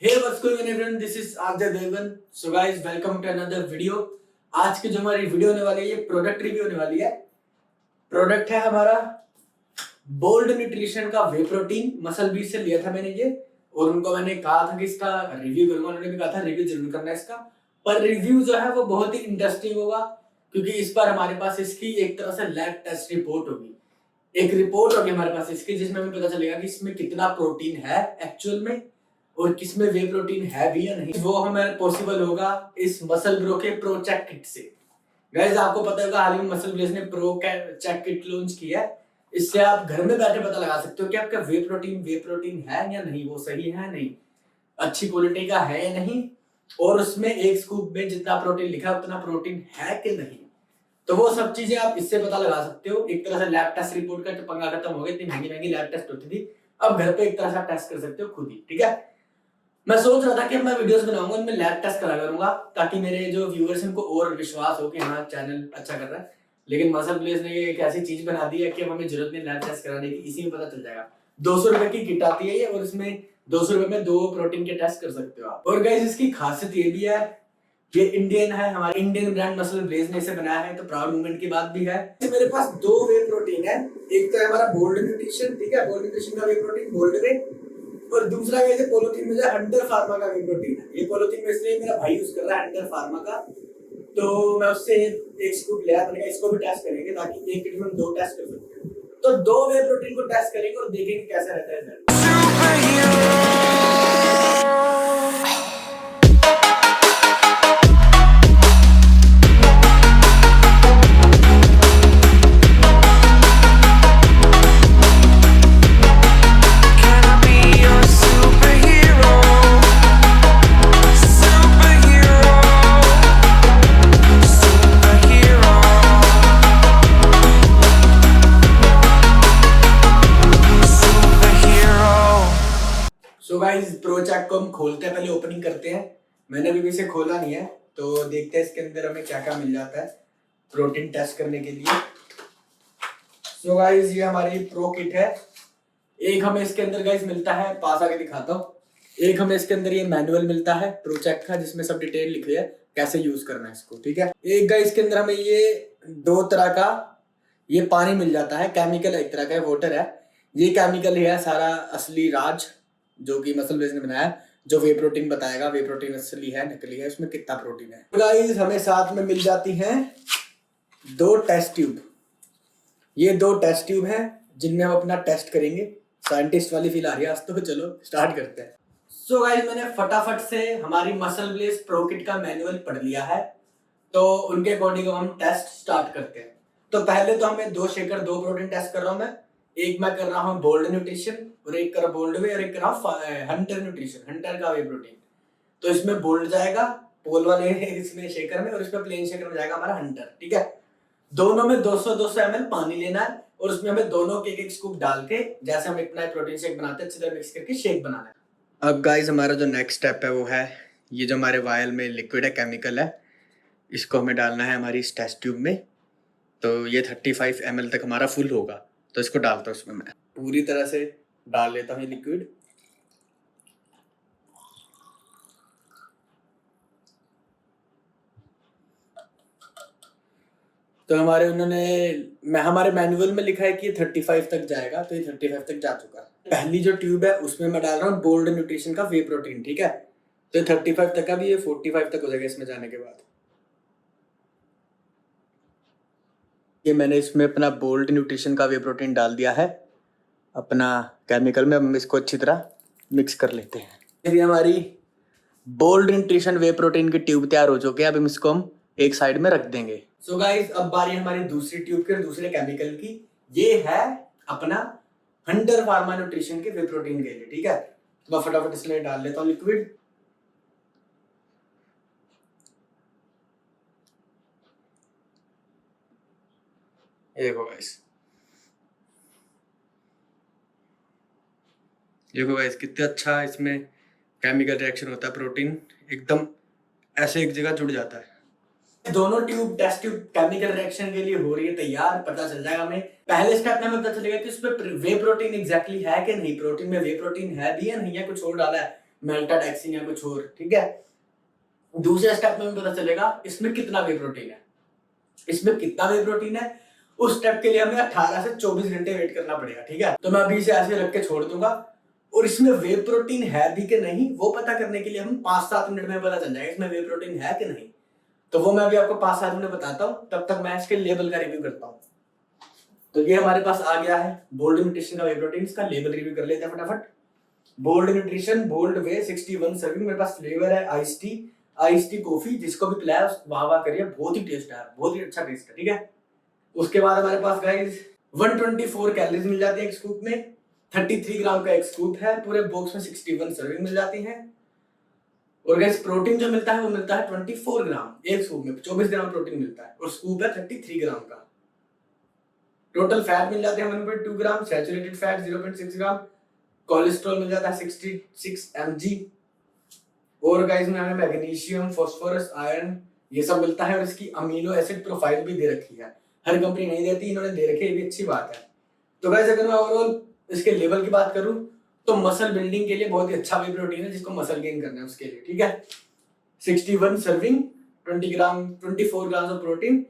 Hey, what's going on everyone? This is Arjay Devan. So guys, welcome to another video. आज की जो हमारी video होने वाली है ये प्रोडक्ट रिव्यू होने वाली है। प्रोडक्ट है हमारा बोल्ड न्यूट्रिशन का वे प्रोटीन। मसल बीज से लिया था मैंने ये, और उनको मैंने कहा था कि इसका रिव्यू करूंगा। उन्होंने भी कहा था रिव्यू जरूर करना है इसका, पर रिव्यू जो है वो बहुत ही इंटरेस्टिंग होगा, क्योंकि इस बार हमारे पास इसकी एक तरह से लैब टेस्ट रिपोर्ट होगी। एक रिपोर्ट होगी हमारे पास इसकी, जिसमें हमें पता चलेगा कि इसमें कितना प्रोटीन है एक्चुअल में, और किसमें वे प्रोटीन है भी या नहीं। वो हमें पॉसिबल होगा इस मसल ब्रो के प्रो चेक किट से। गाइस, आपको पता होगा हाल ही में मसल ब्लेज ने प्रो चेक किट लॉन्च किया है। इससे आप घर में बैठे पता लगा सकते हो कि आपका वे प्रोटीन है या नहीं, वो सही है नहीं, अच्छी क्वालिटी का है या नहीं, और उसमें एक स्कूप में जितना प्रोटीन लिखा है उतना प्रोटीन है कि नहीं। तो वो सब चीजें आप इससे पता लगा सकते हो। एक तरह से लैब टेस्ट रिपोर्ट का तो पंगा खत्म हो गया। इतनी महंगी महंगी लैब टेस्ट होती थी, अब घर पे एक तरह से टेस्ट कर सकते हो खुद ही। ठीक है, मैं सोच रहा था कि मैं वीडियोस बनाऊंगा उनमें लैब टेस्ट करा करूंगा, ताकि मेरे जो व्यूअर्स हैं उनको और विश्वास हो कि हाँ चैनल अच्छा कर रहा है। लेकिन मसल प्लेस ने एक ऐसी चीज बना दी है कि अब हमें जरूरत नहीं लैब टेस्ट कराने की, इसी में पता चल जाएगा। 200 रुपए की किट आती है ये, और इसमें 200 रुपए में 2 प्रोटीन के टेस्ट कर सकते हो आप। और गाइस, इसकी खासियत ये भी है, ये इंडियन है, हमारे इंडियन ब्रांड मसल ब्लेज ने इसे बनाया है, तो प्राउड मूवमेंट की बात भी है। मेरे पास 2 वे प्रोटीन है। एक तो है हमारा बोल्ड न्यूट्रिशन, ठीक है, बोल्ड न्यूट्रिशन का वे प्रोटीन गोल्ड वे, और दूसरा ये पॉलिथीन में जो हंटर फार्मा का वे प्रोटीन है। ये पॉलिथीन में इसलिए मेरा भाई यूज कर रहा है, हंटर फार्मा का, तो मैं उससे एक स्कूप लिया। मैंने कहा इसको भी टेस्ट करेंगे, ताकि एक किट में 2 टेस्ट कर सकते हैं। तो 2 वे प्रोटीन को टेस्ट करेंगे और देखेंगे कैसा रहता है result. So guys, pro check को हम खोलते हैं, पहले ओपनिंग करते हैं। मैंने अभी इसे खोला नहीं है, तो देखते हैं इसके अंदर हमें क्या क्या मिल जाता है प्रोटीन टेस्ट करने के लिए। सो गाइस, ये हमारी प्रो किट है। एक हमें इसके अंदर गाइस मिलता है, पास आके दिखाता हूँ। एक हमें इसके अंदर ये मैनुअल मिलता है प्रो चेक का, जिसमें सब डिटेल लिखी है कैसे यूज करना है इसको। ठीक है, एक गाइस इसके अंदर हमें ये 2 तरह का ये पानी मिल जाता है, केमिकल एक तरह का वाटर है। ये केमिकल है सारा असली राज, जो कि मसल ब्लेज ने बनाया, जो वे प्रोटीन बताएगा वे प्रोटीन असली है नकली है, उसमें कितना प्रोटीन है। गाइस, हमें साथ में मिल जाती हैं 2 टेस्ट ट्यूब। ये 2 टेस्ट ट्यूब हैं जिनमें हम अपना टेस्ट करेंगे। साइंटिस्ट वाली फील आ रही है आज तो, चलो स्टार्ट करते हैं। सो गाइस, मैंने फटाफट से हमारी मसल ब्लेज प्रो किट का मैनुअल पढ़ लिया है, तो उनके अकॉर्डिंग हम टेस्ट स्टार्ट करते हैं। तो पहले तो हमें 2 शेकर 2 प्रोटीन टेस्ट कर रहा हूं मैं। एक मैं कर रहा हूँ बोल्ड न्यूट्रिशन, और एक कर बोल्ड वे, और एक कर रहा हूँ हंटर न्यूट्रिशन, हंटर का वे प्रोटीन। तो इसमें बोल्ड जाएगा पोल वाले इसमें शेकर में, और इसमें प्लेन शेकर में जाएगा हमारा हंटर। ठीक है, दोनों में 200-200 ml पानी लेना है, और उसमें हमें दोनों के एक स्कूप डाल के, जैसे हम इतना प्रोटीन शेक बनाते हैं, अच्छी तरह मिक्स करके शेक बनाना है। अब गाइस, हमारा जो नेक्स्ट स्टेप है वो है, ये जो हमारे वायल में लिक्विड है, केमिकल है, इसको हमें डालना है हमारी इस टेस्ट ट्यूब में। तो ये 35 ml तक हमारा फुल होगा, तो इसको डालता हूँ उसमें। मैं पूरी तरह से डाल लेता हूँ लिक्विड। तो हमारे मैनुअल में लिखा है कि ये 35 तक जाएगा, तो ये 35 तक जा चुका है। पहली जो ट्यूब है उसमें मैं डाल रहा हूँ बोल्ड न्यूट्रिशन का वे प्रोटीन। ठीक है, तो 35 तक का भी, ये 45 तक हो जाएगा इसमें जाने के बाद। ये मैंने इसमें अपना बोल्ड न्यूट्रिशन का वे प्रोटीन डाल दिया है अपना केमिकल में। हम इसको अच्छी तरह मिक्स कर लेते हैं। ये हमारी बोल्ड न्यूट्रिशन वे प्रोटीन की ट्यूब तैयार हो चुकी है। अब इसको हम एक साइड में रख देंगे। सो गाइस, अब बारी हमारी दूसरी ट्यूब की और दूसरे केमिकल की। ये है अपना हंटर फार्मा न्यूट्रिशन के वे प्रोटीन के लिए। ठीक है, तो मैं फटाफट इसमें डाल लेता हूँ लिक्विड। देखो गाइस कितना अच्छा इसमें केमिकल रिएक्शन होता है, प्रोटीन एकदम ऐसे एक जगह जुड़ जाता है। दोनों tube test tube chemical reaction के लिए हो रही है तैयार, पता चल जाएगा हमें। पहले स्टेप में हमें पता चलेगा कि उसमें वे प्रोटीन एग्जैक्टली है कि नहीं, प्रोटीन में वे प्रोटीन है भी या नहीं है, कुछ और डाला है। मेल्टाडेक्सिन या कुछ और, ठीक है। दूसरे स्टेप में पता चलेगा इसमें कितना वे प्रोटीन है, इसमें कितना वे प्रोटीन है। उस स्टेप के लिए हमें 18 से 24 घंटे वेट करना पड़ेगा, ठीक है। तो मैं अभी इसे ऐसे रख के छोड़ दूंगा, और इसमें वे प्रोटीन है भी कि नहीं वो पता करने के लिए हम 5-7 मिनट में पता चल जाएगा इसमें वे प्रोटीन है कि नहीं। तो वो मैं अभी आपको 5-7 मिनट बताता हूँ, तब तक मैं इसके लेबल का रिव्यू करता हूँ। तो ये हमारे पास आ गया है बोल्ड न्यूट्रिशन का वे प्रोटीन, इसका लेबल रिव्यू कर लेते हैं फटाफट। बोल्ड न्यूट्रिशन बोल्ड वे 61 सर्विंग, मेरे पास फ्लेवर है आइस टी कॉफी, जिसको भी पिलाया वाह वाह करिए, बहुत ही टेस्ट है, बहुत ही अच्छा टेस्ट है, ठीक है। उसके बाद हमारे पास गाइस 124 कैलोरीज मिल जाती है एक स्कूप में, 33 ग्राम का एक स्कूप है, पूरे बॉक्स में 61 सर्विंग मिल जाती है। और गाइस प्रोटीन जो मिलता है वो मिलता है 24 ग्राम, एक स्कूप में 24 ग्राम प्रोटीन मिलता है, और स्कूप है 33 ग्राम का। टोटल फैट मिल जाते हैं 1.2 ग्राम, सैचुरेटेड फैट 0.6 ग्राम, कोलेस्ट्रॉल मिल जाता है 66 mg, और गाइस में हमें मैग्नीशियम, फास्फोरस, आयरन ये सब मिलता है, और इसकी अमीनो एसिड प्रोफाइल भी दे रखी है, हर कंपनी नहीं देती, इन्होंने दे रखी है, ये भी अच्छी बात है। तो गाइस अगर मैं ओवरऑल इसके लेवल की बात करूं तो मसल बिल्डिंग के लिए बहुत ही अच्छा वे प्रोटीन है, जिसको मसल गेन करना है उसके लिए, ठीक है। 61 सर्विंग, 24 ग्राम ऑफ प्रोटीन,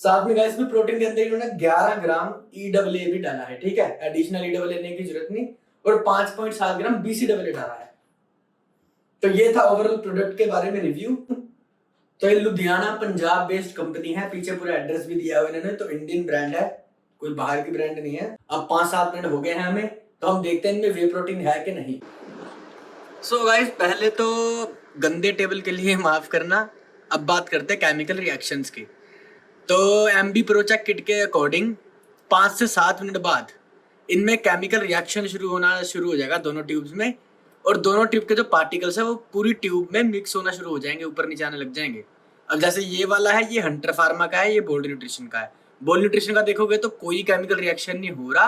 साथ में गाइस में प्रोटीन के अंदर इन्होंने 11 ग्राम EAA भी डाला है, ठीक है, एडिशनल EAA लेने की जरूरत नहीं, और 5.7 ग्राम BCAA डाला है। तो ये था ओवरऑल प्रोडक्ट के बारे में रिव्यू। तो ये लुधियाना पंजाब बेस्ड कंपनी है, पीछे पूरा एड्रेस भी दिया हुआ है इन्होंने, तो इंडियन ब्रांड है, कोई बाहर की ब्रांड नहीं है। अब 5-7 मिनट हो गए हैं हमें, तो हम देखते हैं इनमें वे प्रोटीन है कि नहीं। सो गाइस पहले तो गंदे टेबल के लिए माफ करना, अब बात करते हैं केमिकल रिएक्शंस की। तो MB प्रोचेक किट के अकॉर्डिंग 5 से 7 मिनट बाद इनमें केमिकल रिएक्शन शुरू हो जाएगा दोनों ट्यूब्स में, और दोनों ट्यूब के जो पार्टिकल्स है वो पूरी ट्यूब में मिक्स होना शुरू हो जाएंगे, ऊपर नीचे आने लग जाएंगे। अब जैसे ये वाला है, ये हंटर फार्मा का है, ये बोल्ड न्यूट्रिशन का है। बोल्ड न्यूट्रिशन का देखोगे तो कोई केमिकल रिएक्शन नहीं हो रहा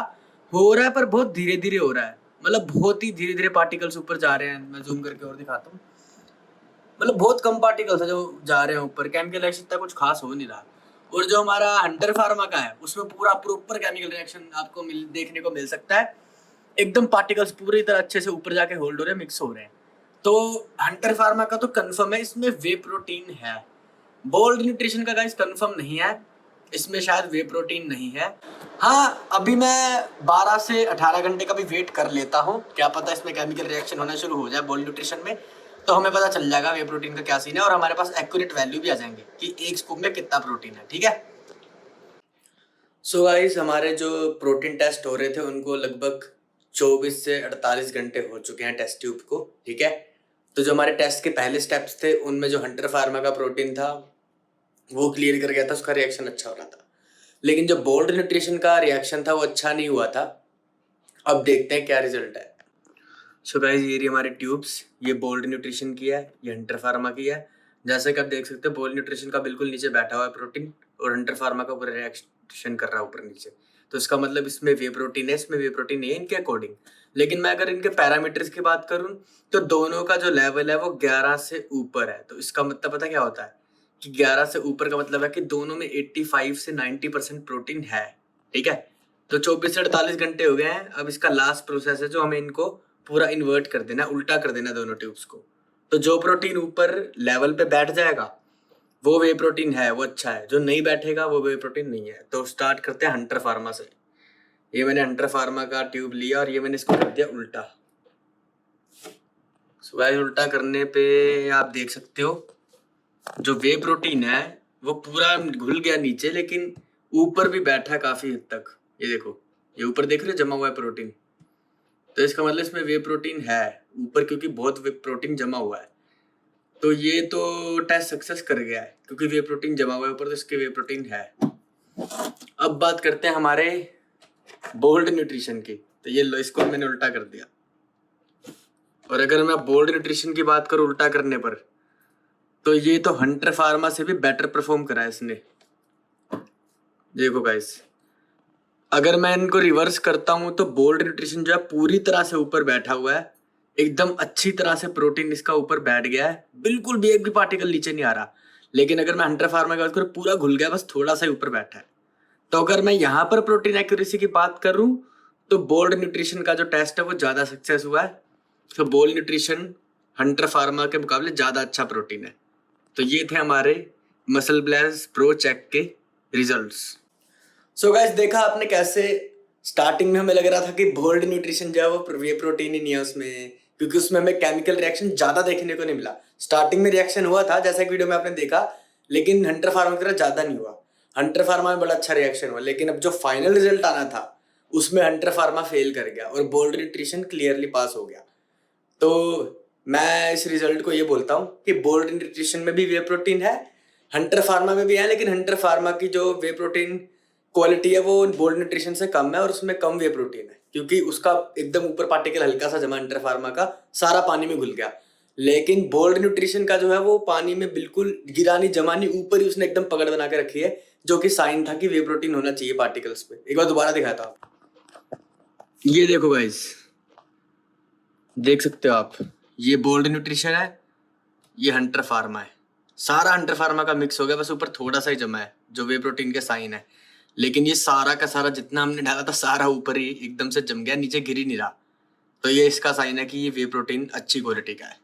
है, पर बहुत धीरे धीरे हो रहा है, मतलब बहुत ही धीरे धीरे पार्टिकल्स ऊपर जा रहे हैं। मैं जूम करके और दिखाता हूँ, मतलब बहुत कम पार्टिकल्स है जो जा रहे हैं ऊपर, केमिकल रिएक्शन इतना कुछ खास हो नहीं रहा। और जो हमारा हंटर फार्मा का है उसमें पूरा प्रॉपर केमिकल रिएक्शन आपको देखने को मिल सकता है, एकदम पार्टिकल्स पूरी तरह अच्छे से ऊपर जाके होल्ड हो रहे हैं, मिक्स हो रहे हैं। तो हंटर फार्मा का तो कंफर्म है इसमें वे प्रोटीन है। बोल्ड न्यूट्रिशन का गाइस कंफर्म नहीं है, इसमें शायद वे प्रोटीन नहीं है। हाँ अभी मैं 12 से 18 घंटे का भी वेट कर लेता हूँ, क्या पता इसमें केमिकल रिएक्शन होना शुरू हो जाए बोल्ड न्यूट्रिशन में, तो हमें पता चल जाएगा वे प्रोटीन का क्या सीन है, और हमारे पास एक्यूरेट वैल्यू भी आ जाएंगे कि एक स्कूप में कितना प्रोटीन है, ठीक है। सो गाइस हमारे जो प्रोटीन टेस्ट हो रहे थे उनको लगभग 24 से 48 घंटे हो चुके हैं टेस्ट ट्यूब को, ठीक है। तो जो हमारे टेस्ट के पहले स्टेप्स थे उनमें जो हंटर फार्मा का प्रोटीन था वो क्लियर कर गया था, उसका रिएक्शन अच्छा हो रहा था। लेकिन जो बोल्ड न्यूट्रिशन का रिएक्शन था वो अच्छा नहीं हुआ था। अब देखते हैं क्या रिजल्ट है। सो गाइस ये रही हमारी ट्यूब्स, ये बोल्ड न्यूट्रिशन की है, ये हंटर फार्मा की है। जैसे कि आप देख सकते हो बोल्ड न्यूट्रिशन का बिल्कुल नीचे बैठा हुआ है प्रोटीन, और हंटर फार्मा का पूरा रिएक्शन कर रहा है ऊपर नीचे, तो इसका मतलब इसमें वे प्रोटीन है, इसमें वे प्रोटीन नहीं है इनके अकॉर्डिंग। लेकिन मैं अगर इनके पैरामीटर्स की बात करूं तो दोनों का जो लेवल है वो 11 से ऊपर है। तो इसका मतलब पता क्या होता है कि 11 से ऊपर का मतलब है कि दोनों में 85 से 90% प्रोटीन है, ठीक है। तो 24 से 48 घंटे हो गए हैं, अब इसका लास्ट प्रोसेस है जो हमें इनको पूरा इन्वर्ट कर देना, उल्टा कर देना दोनों ट्यूब्स को। तो जो प्रोटीन ऊपर लेवल पे बैठ जाएगा वो वे प्रोटीन है, वो अच्छा है, जो नहीं बैठेगा वो वे प्रोटीन नहीं है। तो स्टार्ट करते हैं हंटर फार्मा से। ये मैंने हंटर फार्मा का ट्यूब लिया और ये मैंने इसको कर दिया उल्टा। सो गाइस उल्टा करने पे आप देख सकते हो जो वे प्रोटीन है वो पूरा घुल गया नीचे, लेकिन ऊपर भी बैठा काफी हद तक। ये देखो, ये ऊपर देख रहे हो जमा हुआ है प्रोटीन, तो इसका मतलब इसमें वे प्रोटीन है ऊपर, क्योंकि बहुत वे प्रोटीन जमा हुआ है। तो ये तो टेस्ट सक्सेस कर गया है क्योंकि वे प्रोटीन जमा हुआ है ऊपर, तो इसके वे प्रोटीन है। अब बात करते हैं हमारे बोल्ड न्यूट्रिशन की। तो ये लो, इसको मैंने उल्टा कर दिया। और अगर मैं बोल्ड न्यूट्रिशन की बात करूं उल्टा करने पर, तो ये तो हंटर फार्मा से भी बेटर परफॉर्म करा है इसने। देखो गाइस, अगर मैं इनको रिवर्स करता हूं तो बोल्ड न्यूट्रिशन जो है पूरी तरह से ऊपर बैठा हुआ है, एकदम अच्छी तरह से प्रोटीन इसका ऊपर बैठ गया है, बिल्कुल भी एक भी पार्टिकल नीचे नहीं आ रहा। लेकिन अगर मैं हंटर फार्मा की बात करूं पूरा घुल गया, बस थोड़ा सा ऊपर बैठा है। तो अगर मैं यहाँ पर प्रोटीन एक्यूरेसी की बात करूं तो बोल्ड न्यूट्रिशन का जो टेस्ट है वो ज्यादा सक्सेस हुआ है। तो बोल्ड न्यूट्रिशन हंटर फार्मा के मुकाबले ज़्यादा अच्छा प्रोटीन है। तो ये थे हमारे मसल ब्लेस प्रो चेक के रिजल्ट्स। सो गाइस, देखा आपने कैसे स्टार्टिंग में हमें लग रहा था कि बोल्ड न्यूट्रिशन जो है वो वे प्रोटीन ही नहीं है उसमें, क्योंकि उसमें हमें केमिकल रिएक्शन ज़्यादा देखने को नहीं मिला। स्टार्टिंग में रिएक्शन हुआ था जैसा कि वीडियो में आपने देखा, लेकिन हंटर फार्मा की तरह ज़्यादा नहीं हुआ। हंटर फार्मा में बड़ा अच्छा रिएक्शन हुआ, लेकिन अब जो फाइनल रिजल्ट आना था उसमें हंटर फार्मा फेल कर गया और बोल्ड न्यूट्रिशन क्लियरली पास हो गया। तो मैं इस रिजल्ट को ये बोलता हूँ कि बोल्ड न्यूट्रिशन में भी वे प्रोटीन है, हंटर फार्मा में भी है, लेकिन हंटर फार्मा की जो वे प्रोटीन क्वालिटी है वो बोल्ड न्यूट्रिशन से कम है और उसमें कम वे प्रोटीन है, क्योंकि उसका एकदम ऊपर पार्टिकल हल्का सा जमा हंटर फार्मा का सारा पानी में घुल गया। लेकिन बोल्ड न्यूट्रिशन का जो है वो पानी में बिल्कुल गिरा नहीं, जमा नहीं, ऊपर ही उसने एकदम पकड़ बना के रखी है, जो कि साइन था कि वे प्रोटीन होना चाहिए पार्टिकल्स पे। एक बार दोबारा दिखाता हूँ, ये देखो गाइस, देख सकते हो आप, ये बोल्ड न्यूट्रिशन है, ये हंटर फार्मा है। सारा हंटर फार्मा का मिक्स हो गया, बस ऊपर थोड़ा सा ही जमा है जो वे प्रोटीन के साइन है, लेकिन ये सारा का सारा जितना हमने डाला था सारा ऊपर ही एकदम से जम गया, नीचे गिर ही नहीं रहा। तो ये इसका साइन है कि ये वे प्रोटीन अच्छी क्वालिटी का है।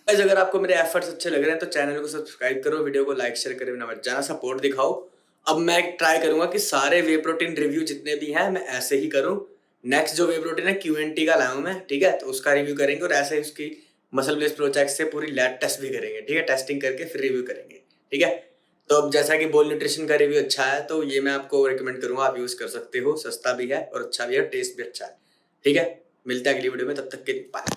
गाइस, अगर आपको मेरे एफर्ट्स अच्छे लग रहे हैं तो चैनल को सब्सक्राइब करो, वीडियो को लाइक शेयर करे बिना मत जाना, सपोर्ट दिखाओ। अब मैं ट्राई करूंगा कि सारे वे प्रोटीन रिव्यू जितने भी हैं मैं ऐसे ही करूं। नेक्स्ट जो वे प्रोटीन है QNT का लाया हूं मैं, ठीक है, तो उसका रिव्यू करेंगे और ऐसे उसकी मसल ब्लेस प्रो चेक से पूरी लैब टेस्ट भी करेंगे, ठीक है, टेस्टिंग करके फिर रिव्यू करेंगे, ठीक है। तो अब जैसा कि बोल न्यूट्रिशन का रिव्यू अच्छा है तो ये मैं आपको रिकमेंड करूंगा, आप यूज कर सकते हो, सस्ता भी है और अच्छा भी है, टेस्ट भी अच्छा है, ठीक है। मिलते हैं अगली वीडियो में, तब तक के बाय।